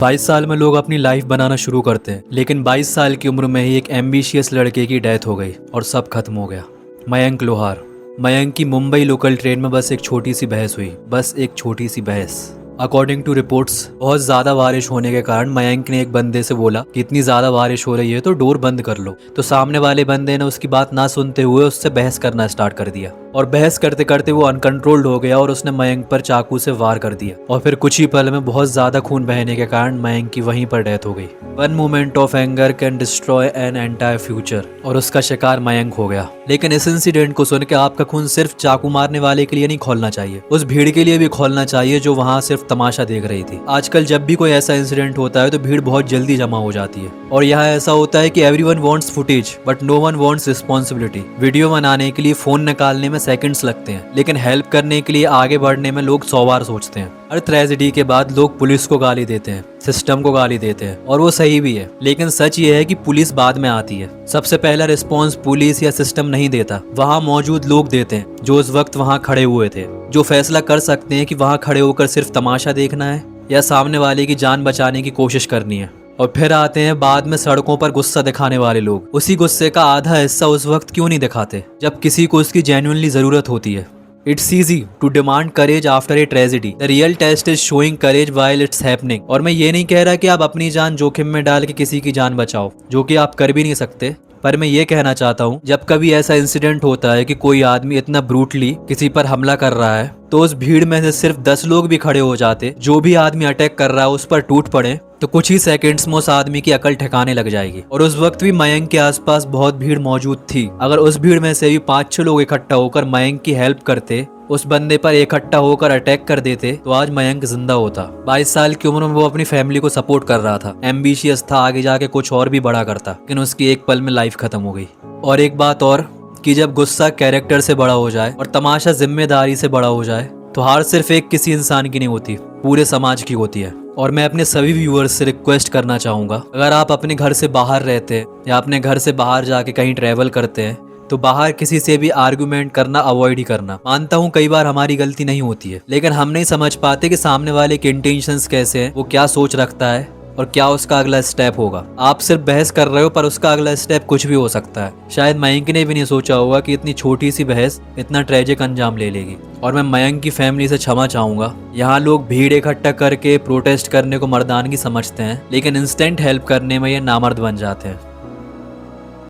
22 साल में लोग अपनी लाइफ बनाना शुरू करते हैं, लेकिन 22 साल की उम्र में ही एक एम्बिशियस लड़के की डेथ हो गई और सब खत्म हो गया। मयंक लोहार। मयंक की मुंबई लोकल ट्रेन में बस एक छोटी सी बहस हुई, बस एक छोटी सी बहस। अकॉर्डिंग टू रिपोर्ट्स, बहुत ज्यादा बारिश होने के कारण मयंक ने एक बंदे से बोला कि इतनी ज्यादा बारिश हो रही है तो डोर बंद कर लो। तो सामने वाले बंदे ने उसकी बात ना सुनते हुए उससे बहस करना स्टार्ट कर दिया और बहस करते करते वो अनकंट्रोल्ड हो गया और उसने मयंक पर चाकू से वार कर दिया और फिर कुछ ही पल में बहुत ज्यादा खून बहने के कारण मयंक की वहीं पर डेथ हो गई। One moment of anger can destroy an entire future, और उसका शिकार मयंक हो गया। लेकिन इस इंसिडेंट को सुन के आपका खून सिर्फ चाकू मारने वाले के लिए नहीं खोलना चाहिए, उस भीड़ के लिए भी खोलना चाहिए जो वहाँ सिर्फ तमाशा देख रही थी। आजकल जब भी कोई ऐसा इंसिडेंट होता है तो भीड़ बहुत जल्दी जमा हो जाती है और यहाँ ऐसा होता है कि everyone wants footage but no one wants responsibility. Video बनाने के लिए फोन निकालने में सेकंड्स लगते हैं, लेकिन हेल्प करने के लिए आगे बढ़ने में लोग 100 बार सोचते हैं। हर ट्रेजेडी के बाद लोग पुलिस को गाली देते हैं, सिस्टम को गाली देते हैं, और वो सही भी है। लेकिन सच ये है कि पुलिस बाद में आती है। सबसे पहला रिस्पॉन्स पुलिस या सिस्टम नहीं देता, वहाँ मौजूद लोग देते हैं जो उस वक्त वहाँ खड़े हुए थे, जो फैसला कर सकते हैं कि वहाँ खड़े होकर सिर्फ तमाशा देखना है या सामने वाले की जान बचाने की कोशिश करनी है। और फिर आते हैं बाद में सड़कों पर गुस्सा दिखाने वाले लोग। उसी गुस्से का आधा हिस्सा उस वक्त क्यों नहीं दिखाते जब किसी को उसकी जेन्युइनली जरूरत होती है। It's easy to demand courage after a tragedy, the real test is showing courage while it's happening. और मैं ये नहीं कह रहा कि आप अपनी जान जोखिम में डाल के किसी की जान बचाओ, जो कि आप कर भी नहीं सकते, पर मैं ये कहना चाहता हूँ जब कभी ऐसा इंसिडेंट होता है कि कोई आदमी इतना ब्रूटली किसी पर हमला कर रहा है तो उस भीड़ में से सिर्फ 10 लोग भी खड़े हो जाते, जो भी आदमी अटैक कर रहा है उस पर टूट पड़े, तो कुछ ही सेकंड्स में उस आदमी की अकल ठिकाने लग जाएगी। और उस वक्त भी मयंक के आसपास बहुत भीड़ मौजूद थी। अगर उस भीड़ में से भी 5-6 लोग इकट्ठा होकर मयंक की हेल्प करते, उस बंदे पर इकट्ठा होकर अटैक कर देते, तो आज मयंक जिंदा होता। 22 साल की उम्र में वो अपनी फैमिली को सपोर्ट कर रहा था, एम्बिशियस था, आगे जाके कुछ और भी बड़ा करता, लेकिन उसकी एक पल में लाइफ खत्म हो गई। और एक बात और कि जब गुस्सा कैरेक्टर से बड़ा हो जाए और तमाशा जिम्मेदारी से बड़ा हो जाए तो हार सिर्फ एक किसी इंसान की नहीं होती, पूरे समाज की होती है। और मैं अपने सभी व्यूअर्स से रिक्वेस्ट करना चाहूँगा, अगर आप अपने घर से बाहर रहते हैं या अपने घर से बाहर जाके कहीं ट्रैवल करते हैं तो बाहर किसी से भी आर्गुमेंट करना अवॉइड ही करना। मानता हूँ कई बार हमारी गलती नहीं होती है, लेकिन हम नहीं समझ पाते कि सामने वाले के इंटेंशंस कैसे हैं, वो क्या सोच रखता है और क्या उसका अगला स्टेप होगा। आप सिर्फ बहस कर रहे हो पर उसका अगला स्टेप कुछ भी हो सकता है। शायद मयंक ने भी नहीं सोचा होगा कि इतनी छोटी सी बहस इतना ट्रेजिक अंजाम ले लेगी। और मैं मयंक की फैमिली से क्षमा चाहूंगा। यहाँ लोग भीड़ इकट्ठा करके प्रोटेस्ट करने को मर्दानगी समझते हैं, लेकिन इंस्टेंट हेल्प करने में ये नामर्द बन जाते हैं।